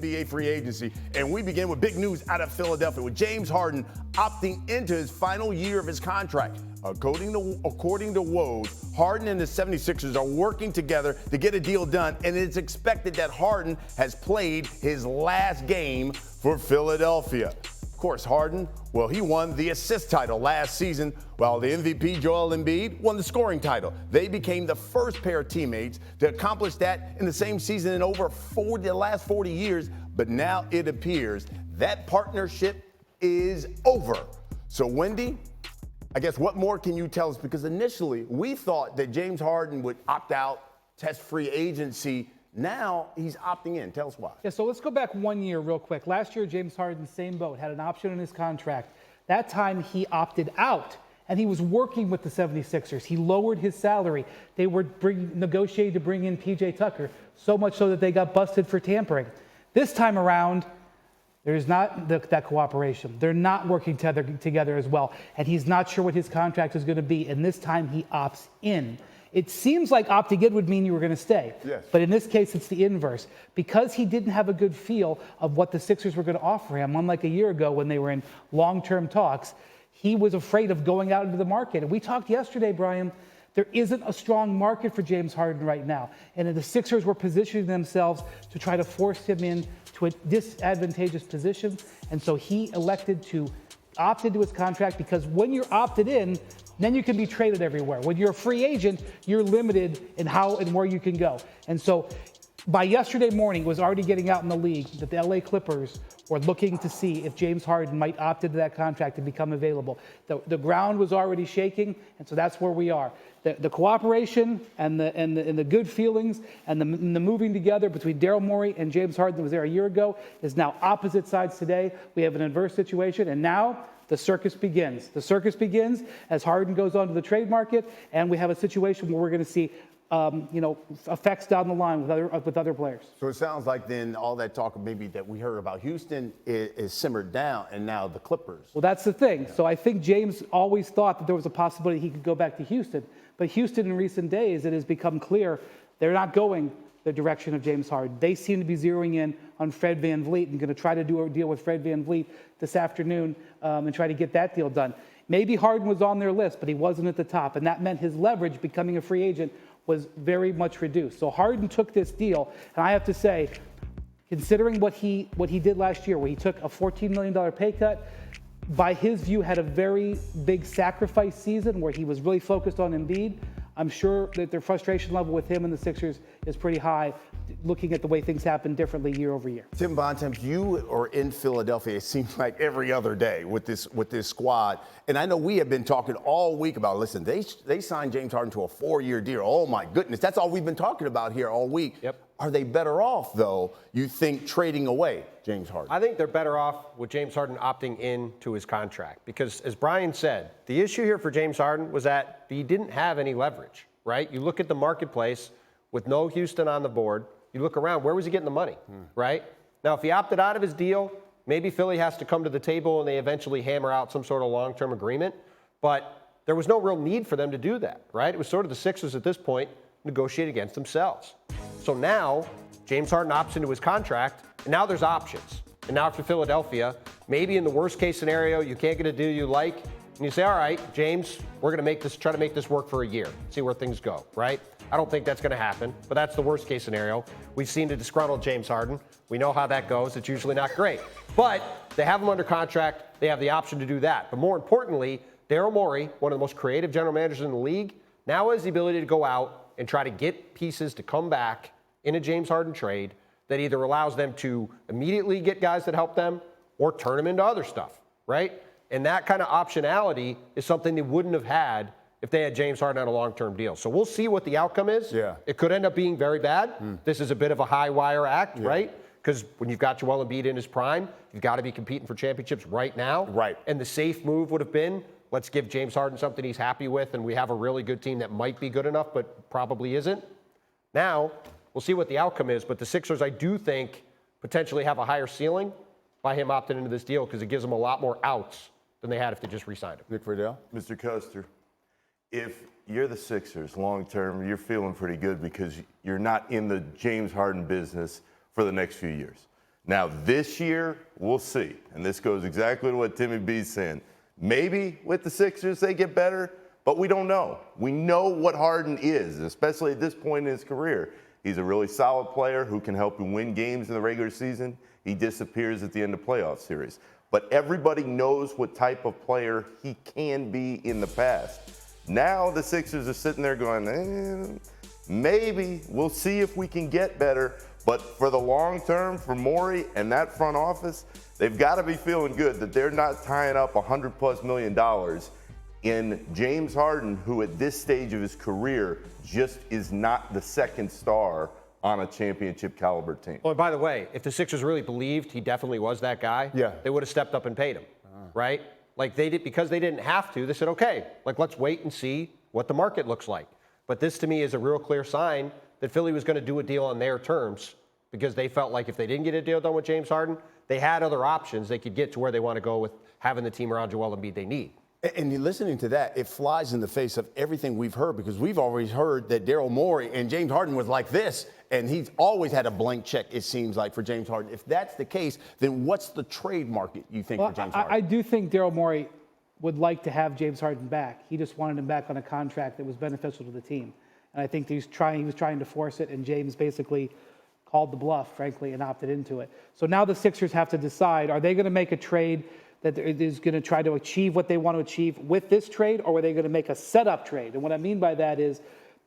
NBA free agency, and we begin with big news out of Philadelphia with James Harden opting into his final year of his contract. According to Woj, Harden and the 76ers are working together to get a deal done, and it's expected that Harden has played his last game for Philadelphia. Of course, Harden, well, he won the assist title last season, while the MVP, Joel Embiid, won the scoring title. They became the first pair of teammates to accomplish that in the same season in over the last 40 years, but now it appears that partnership is over. So, Wendy, I guess what more can you tell us? Because initially we thought that James Harden would opt out, test free agency. Now he's opting in. Tell us why. Yeah, so let's go back 1 year real quick. Last year, James Harden, same boat, had an option in his contract. That time he opted out, and he was working with the 76ers. He lowered his salary. They were negotiating to bring in P.J. Tucker, so much so that they got busted for tampering. This time around, there's not that cooperation. They're not working together as well, and he's not sure what his contract is going to be, and this time he opts in. It seems like opting in would mean you were going to stay. Yes. But in this case, it's the inverse. Because he didn't have a good feel of what the Sixers were going to offer him, unlike a year ago when they were in long-term talks, he was afraid of going out into the market. And we talked yesterday, Brian, there isn't a strong market for James Harden right now. And the Sixers were positioning themselves to try to force him into a disadvantageous position. And so he elected to opt into his contract, because when you're opted in, then you can be traded everywhere. When you're a free agent, you're limited in how and where you can go. And so by yesterday morning, it was already getting out in the league that the LA Clippers were looking to see if James Harden might opt into that contract and become available. The ground was already shaking, and so that's where we are. The cooperation and the good feelings and the moving together between Daryl Morey and James Harden that was there a year ago is now opposite sides today. We have an adverse situation, and now the circus begins. The circus begins as Harden goes onto the trade market, and we have a situation where we're going to see effects down the line with other players. So it sounds like then all that talk maybe that we heard about Houston is simmered down, and now the Clippers. Well, that's the thing. So I think James always thought that there was a possibility he could go back to Houston. But Houston in recent days, it has become clear they're not going the direction of James Harden. They seem to be zeroing in on Fred VanVleet and going to try to do a deal with Fred VanVleet this afternoon and try to get that deal done. Maybe Harden was on their list, but he wasn't at the top, and that meant his leverage becoming a free agent was very much reduced. So Harden took this deal, and I have to say, considering what he did last year, where he took a $14 million pay cut, by his view had a very big sacrifice season where he was really focused on Embiid. I'm sure that their frustration level with him and the Sixers is pretty high, looking at the way things happen differently year over year. Tim Bontemps, you are in Philadelphia, it seems like every other day with this squad. And I know we have been talking all week about, listen, they signed James Harden to a 4-year deal. Oh, my goodness. That's all we've been talking about here all week. Yep. Are they better off, though, you think, trading away James Harden? I think they're better off with James Harden opting in to his contract. Because, as Brian said, the issue here for James Harden was that he didn't have any leverage, right? You look at the marketplace with no Houston on the board. You look around, where was he getting the money, right? Now, if he opted out of his deal, maybe Philly has to come to the table and they eventually hammer out some sort of long-term agreement. But there was no real need for them to do that, right? It was sort of the Sixers at this point negotiate against themselves. So now James Harden opts into his contract, and now there's options. And now for Philadelphia, maybe in the worst case scenario, you can't get a deal you like, and you say, all right, James, we're going to try to make this work for a year, see where things go, right? I don't think that's going to happen, but that's the worst case scenario. We've seen the disgruntled James Harden. We know how that goes. It's usually not great. But they have him under contract. They have the option to do that. But more importantly, Daryl Morey, one of the most creative general managers in the league, now has the ability to go out and try to get pieces to come back in a James Harden trade that either allows them to immediately get guys that help them or turn them into other stuff, right? And that kind of optionality is something they wouldn't have had if they had James Harden on a long-term deal. So we'll see what the outcome is. Yeah. It could end up being very bad. This is a bit of a high-wire act, right? Because when you've got Joel Embiid in his prime, you've got to be competing for championships right now. Right. And the safe move would have been, let's give James Harden something he's happy with, and we have a really good team that might be good enough, but probably isn't. Now, we'll see what the outcome is, but the Sixers, I do think, potentially have a higher ceiling by him opting into this deal because it gives them a lot more outs than they had if they just re-signed him. Nick Friedell? Mr. Custer, if you're the Sixers long term, you're feeling pretty good because you're not in the James Harden business for the next few years. Now, this year, we'll see. And this goes exactly to what Timmy B's saying. Maybe with the Sixers, they get better, but we don't know. We know what Harden is, especially at this point in his career. He's a really solid player who can help you win games in the regular season. He disappears at the end of playoff series. But everybody knows what type of player he can be in the past. Now the Sixers are sitting there going, maybe we'll see if we can get better. But for the long term, for Morey and that front office, they've got to be feeling good that they're not tying up $100+ million in James Harden, who at this stage of his career just is not the second star on a championship caliber team. Well, by the way, if the Sixers really believed he definitely was that guy, they would have stepped up and paid him, right? Like they did, because they didn't have to. They said, okay, like let's wait and see what the market looks like. But this to me is a real clear sign that Philly was going to do a deal on their terms, because they felt like if they didn't get a deal done with James Harden, they had other options they could get to where they want to go with having the team around Joel Embiid they need. And you're listening to that, it flies in the face of everything we've heard, because we've always heard that Daryl Morey and James Harden was like this, and he's always had a blank check, it seems like, for James Harden. If that's the case, then what's the trade market, you think, for James Harden? I do think Daryl Morey would like to have James Harden back. He just wanted him back on a contract that was beneficial to the team. And I think he was trying to force it, and James basically called the bluff, frankly, and opted into it. So now the Sixers have to decide, are they going to make a trade that is going to try to achieve what they want to achieve with this trade, or are they going to make a setup trade? And what I mean by that is,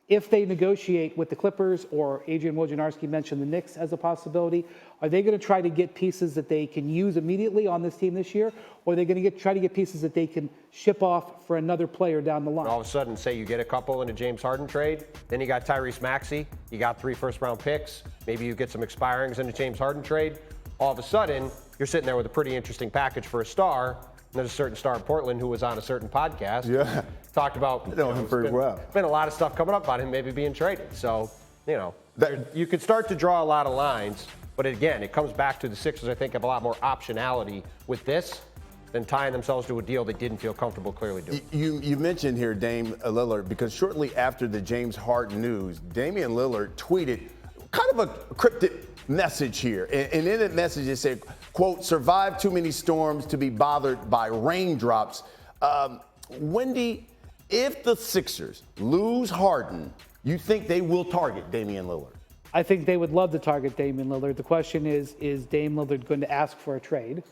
if they negotiate with the Clippers, or Adrian Wojnarowski mentioned the Knicks as a possibility, are they going to try to get pieces that they can use immediately on this team this year, or are they going to try to get pieces that they can ship off for another player down the line? All of a sudden, say you get a couple in a James Harden trade, then you got Tyrese Maxey, you got 3 first-round picks, maybe you get some expirings in a James Harden trade. All of a sudden, you're sitting there with a pretty interesting package for a star. And there's a certain star in Portland who was on a certain podcast. Yeah. Talked about, I know him very well. Been a lot of stuff coming up about him maybe being traded. So, you could start to draw a lot of lines. But again, it comes back to the Sixers, I think, have a lot more optionality with this than tying themselves to a deal they didn't feel comfortable clearly doing. You mentioned here Dame Lillard, because shortly after the James Harden news, Damian Lillard tweeted kind of a cryptic message here. And in that message it said, quote, "Survived too many storms to be bothered by raindrops." Wendy, if the Sixers lose Harden, you think they will target Damian Lillard? I think they would love to target Damian Lillard. The question is Dame Lillard going to ask for a trade?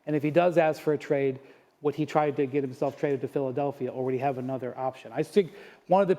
And if he does ask for a trade, would he try to get himself traded to Philadelphia, or would he have another option? I think one of the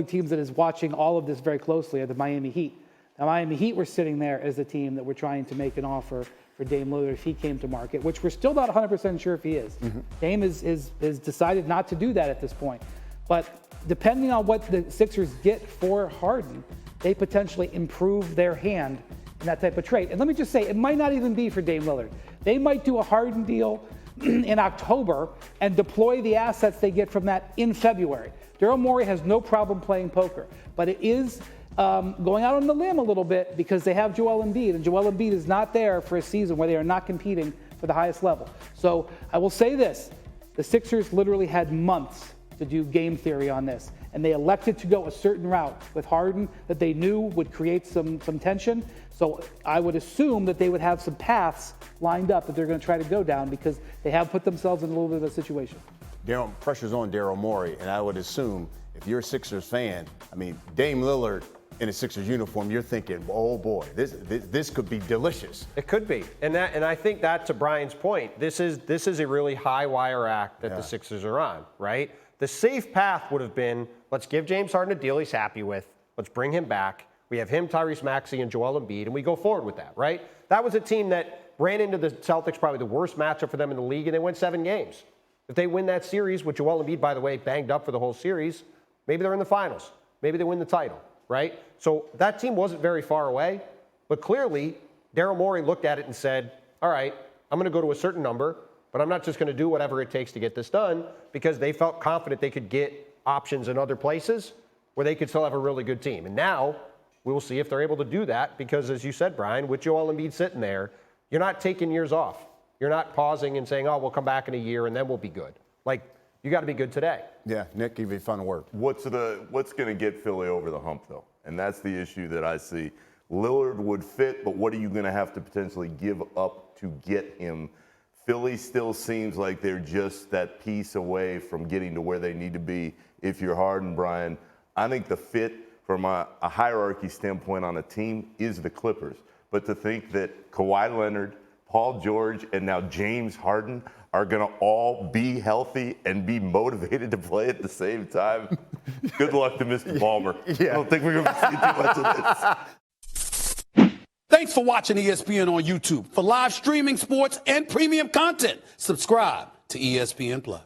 teams that is watching all of this very closely are the Miami Heat. The Miami Heat were sitting there as a team that were trying to make an offer for Dame Lillard if he came to market, which we're still not 100% sure if he is. Mm-hmm. Dame has decided not to do that at this point. But depending on what the Sixers get for Harden, they potentially improve their hand in that type of trade. And let me just say, it might not even be for Dame Lillard. They might do a Harden deal in October and deploy the assets they get from that in February. Daryl Morey has no problem playing poker, but it is going out on the limb a little bit, because they have Joel Embiid, and Joel Embiid is not there for a season where they are not competing for the highest level. So I will say this, the Sixers literally had months to do game theory on this, and they elected to go a certain route with Harden that they knew would create some tension. So I would assume that they would have some paths lined up that they're going to try to go down, because they have put themselves in a little bit of a situation. Pressure's on Daryl Morey, and I would assume if you're a Sixers fan, I mean, Dame Lillard in a Sixers uniform, you're thinking, oh boy, this could be delicious. It could be, and I think that, to Brian's point, this is a really high wire act that the Sixers are on, right? The safe path would have been, let's give James Harden a deal he's happy with, let's bring him back. We have him, Tyrese Maxey, and Joel Embiid, and we go forward with that, right? That was a team that ran into the Celtics, probably the worst matchup for them in the league, and they went 7 games. If they win that series, with Joel Embiid, by the way, banged up for the whole series, maybe they're in the finals. Maybe they win the title, right? So that team wasn't very far away, but clearly Daryl Morey looked at it and said, all right, I'm going to go to a certain number, but I'm not just going to do whatever it takes to get this done, because they felt confident they could get options in other places where they could still have a really good team. And now we will see if they're able to do that, because as you said, Brian, with Joel Embiid sitting there, you're not taking years off. You're not pausing and saying, oh, we'll come back in a year and then we'll be good. Like, you got to be good today. Yeah, Nick, give you a final word. What's going to get Philly over the hump, though? And that's the issue that I see Lillard would fit, but what are you going to have to potentially give up to get him? Philly still seems like they're just that piece away from getting to where they need to be. If you're Harden, Brian, I think the fit from a hierarchy standpoint on a team is the Clippers. But to think that Kawhi Leonard, Paul George, and now James Harden are going to all be healthy and be motivated to play at the same time, good luck to Mr. Ballmer. I don't think we're going to see too much of this. Thanks for watching ESPN on YouTube. For live streaming sports and premium content, subscribe to ESPN+.